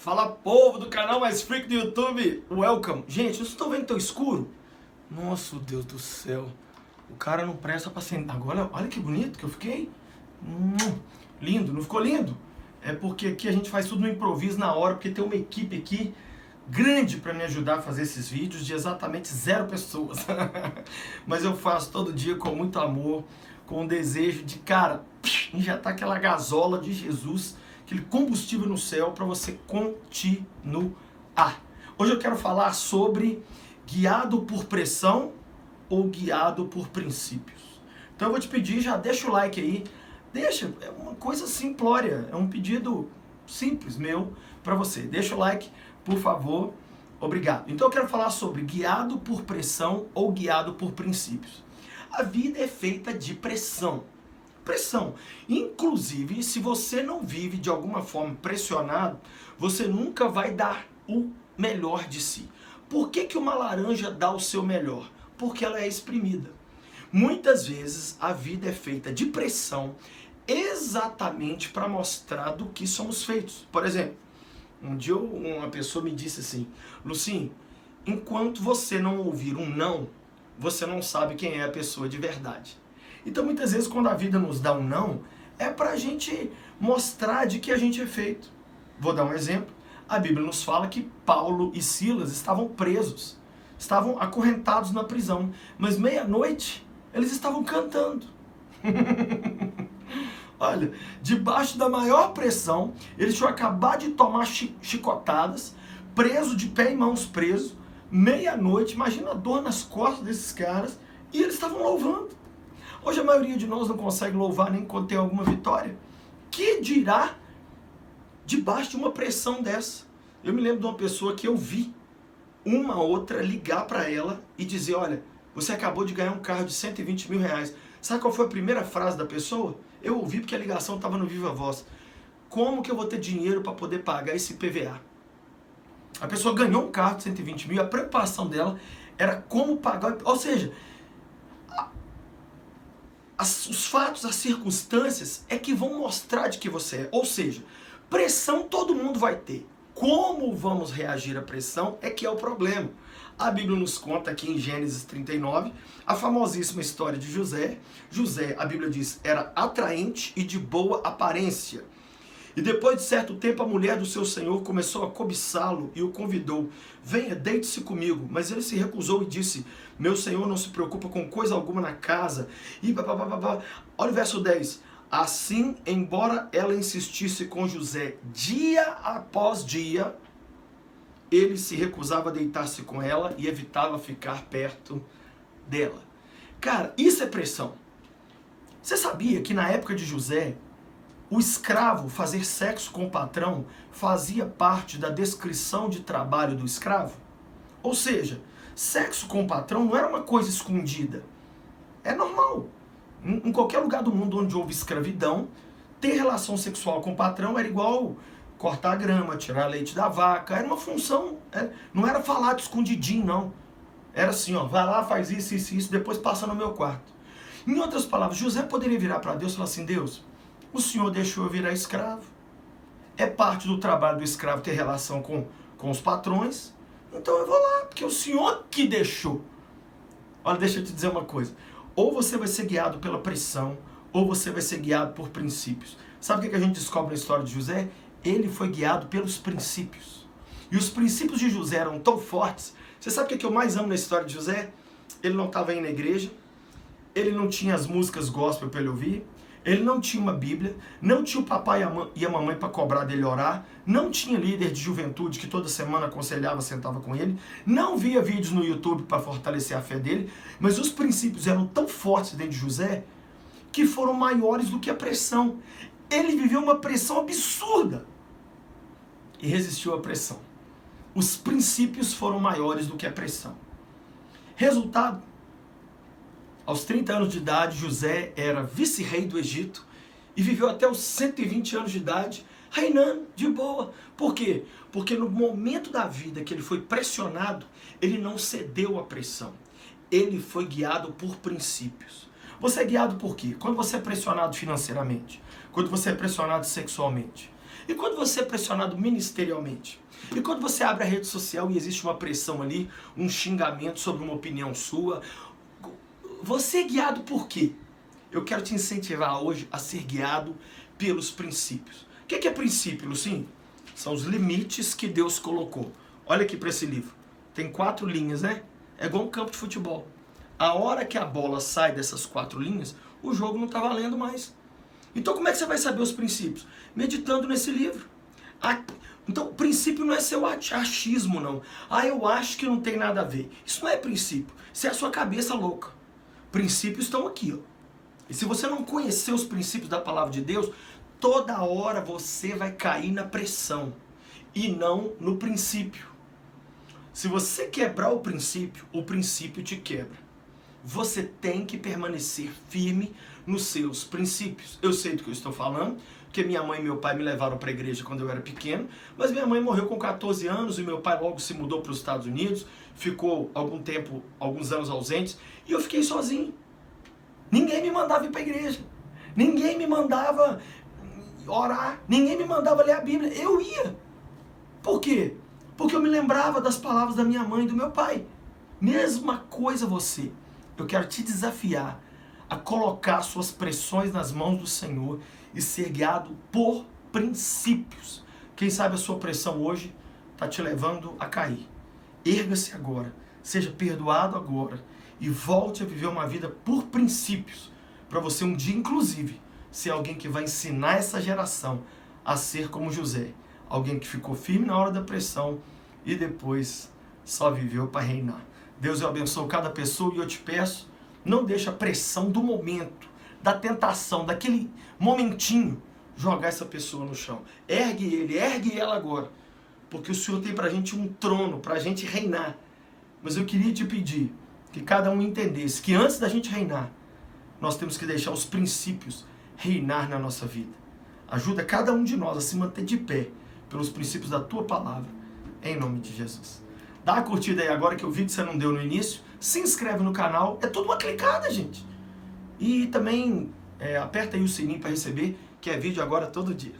Fala, povo do canal mais freak do YouTube, welcome. Gente, vocês estão vendo tão escuro? Nossa, Deus do céu. O cara não presta pra sentar. Agora, olha que bonito que eu fiquei. Lindo, não ficou lindo? É porque aqui a gente faz tudo no improviso, na hora, porque tem uma equipe aqui grande pra me ajudar a fazer esses vídeos de exatamente 0 pessoas. Mas eu faço todo dia com muito amor, com o desejo de, cara, injetar aquela gasola de Jesus, aquele combustível no céu para você continuar. Hoje eu quero falar sobre guiado por pressão ou guiado por princípios. Então eu vou te pedir, já deixa o like aí, deixa, é uma coisa simplória, é um pedido simples meu para você. Deixa o like, por favor, obrigado. Então eu quero falar sobre guiado por pressão ou guiado por princípios. A vida é feita de pressão. Pressão. Inclusive, se você não vive de alguma forma pressionado, você nunca vai dar o melhor de si. Por que uma laranja dá o seu melhor? Porque ela é exprimida. Muitas vezes a vida é feita de pressão exatamente para mostrar do que somos feitos. Por exemplo, um dia uma pessoa me disse assim: Lucinho, enquanto você não ouvir um não, você não sabe quem é a pessoa de verdade. Então muitas vezes quando a vida nos dá um não, é para a gente mostrar de que a gente é feito. Vou dar um exemplo. A Bíblia nos fala que Paulo e Silas estavam presos, estavam acorrentados na prisão, mas meia-noite eles estavam cantando. Olha, debaixo da maior pressão, eles tinham acabado de tomar chicotadas, preso de pé e mãos preso, meia-noite, imagina a dor nas costas desses caras, e eles estavam louvando. Hoje a maioria de nós não consegue louvar nem quando tem alguma vitória. Que dirá debaixo de uma pressão dessa? Eu me lembro de uma pessoa que eu vi uma outra ligar para ela e dizer: olha, você acabou de ganhar um carro de 120 mil reais. Sabe qual foi a primeira frase da pessoa? Eu ouvi porque a ligação estava no Viva Voz. Como que eu vou ter dinheiro para poder pagar esse PVA? A pessoa ganhou um carro de 120 mil, a preocupação dela era como pagar. Ou seja, os fatos, as circunstâncias é que vão mostrar de que você é. Ou seja, pressão todo mundo vai ter. Como vamos reagir à pressão é que é o problema. A Bíblia nos conta aqui em Gênesis 39 a famosíssima história de José. José, a Bíblia diz, era atraente e de boa aparência. E depois de certo tempo a mulher do seu senhor começou a cobiçá-lo e o convidou: venha, deite-se comigo. Mas ele se recusou e disse: meu senhor não se preocupa com coisa alguma na casa. E olha o verso 10. Assim, embora ela insistisse com José dia após dia, ele se recusava a deitar-se com ela e evitava ficar perto dela. Cara, isso é pressão. Você sabia que na época de José, o escravo fazer sexo com o patrão fazia parte da descrição de trabalho do escravo? Ou seja, sexo com o patrão não era uma coisa escondida. É normal. Em qualquer lugar do mundo onde houve escravidão, ter relação sexual com o patrão era igual cortar a grama, tirar leite da vaca. Era uma função, não era falar de escondidinho, não. Era assim, ó, vai lá, faz isso, isso, isso, depois passa no meu quarto. Em outras palavras, José poderia virar para Deus e falar assim: Deus, o senhor deixou eu virar escravo. É parte do trabalho do escravo ter relação com os patrões. Então eu vou lá, porque o senhor que deixou. Olha, deixa eu te dizer uma coisa. Ou você vai ser guiado pela pressão, ou você vai ser guiado por princípios. Sabe o que a gente descobre na história de José? Ele foi guiado pelos princípios. E os princípios de José eram tão fortes. Você sabe o que eu mais amo na história de José? Ele não estava indo na igreja. Ele não tinha as músicas gospel para ele ouvir. Ele não tinha uma Bíblia, não tinha o papai e a mamãe para cobrar dele orar, não tinha líder de juventude que toda semana aconselhava, sentava com ele, não via vídeos no YouTube para fortalecer a fé dele, mas os princípios eram tão fortes dentro de José que foram maiores do que a pressão. Ele viveu uma pressão absurda e resistiu à pressão. Os princípios foram maiores do que a pressão. Resultado: aos 30 anos de idade, José era vice-rei do Egito e viveu até os 120 anos de idade, reinando de boa. Por quê? Porque no momento da vida que ele foi pressionado, ele não cedeu à pressão. Ele foi guiado por princípios. Você é guiado por quê? Quando você é pressionado financeiramente, quando você é pressionado sexualmente. E quando você é pressionado ministerialmente? E quando você abre a rede social e existe uma pressão ali, um xingamento sobre uma opinião sua? Você é guiado por quê? Eu quero te incentivar hoje a ser guiado pelos princípios. O que é princípio, Lucinho? São os limites que Deus colocou. Olha aqui para esse livro. Tem 4 linhas, né? É igual um campo de futebol. A hora que a bola sai dessas 4 linhas, o jogo não está valendo mais. Então como é que você vai saber os princípios? Meditando nesse livro. Então o princípio não é seu achismo, não. Eu acho que não tem nada a ver. Isso não é princípio. Isso é a sua cabeça louca. Princípios estão aqui, ó. E se você não conhecer os princípios da palavra de Deus, toda hora você vai cair na pressão e não no princípio. Se você quebrar o princípio te quebra. Você tem que permanecer firme nos seus princípios. Eu sei do que eu estou falando, porque minha mãe e meu pai me levaram para a igreja quando eu era pequeno, mas minha mãe morreu com 14 anos e meu pai logo se mudou para os Estados Unidos, ficou alguns anos ausentes, e eu fiquei sozinho. Ninguém me mandava ir para a igreja, ninguém me mandava orar, ninguém me mandava ler a Bíblia. Eu ia. Por quê? Porque eu me lembrava das palavras da minha mãe e do meu pai. Mesma coisa você. Eu quero te desafiar a colocar suas pressões nas mãos do Senhor e ser guiado por princípios. Quem sabe a sua pressão hoje está te levando a cair. Erga-se agora, seja perdoado agora e volte a viver uma vida por princípios, para você um dia, inclusive, ser alguém que vai ensinar essa geração a ser como José, alguém que ficou firme na hora da pressão e depois só viveu para reinar. Deus eu abençoo cada pessoa e eu te peço, não deixe a pressão do momento, da tentação, daquele momentinho, jogar essa pessoa no chão. Ergue ela agora, porque o Senhor tem pra gente um trono, pra gente reinar. Mas eu queria te pedir que cada um entendesse que antes da gente reinar, nós temos que deixar os princípios reinar na nossa vida. Ajuda cada um de nós a se manter de pé pelos princípios da tua palavra, em nome de Jesus. Dá uma curtida aí agora que eu vi que você não deu no início. Se inscreve no canal. É tudo uma clicada, gente. E também aperta aí o sininho para receber, que é vídeo agora todo dia.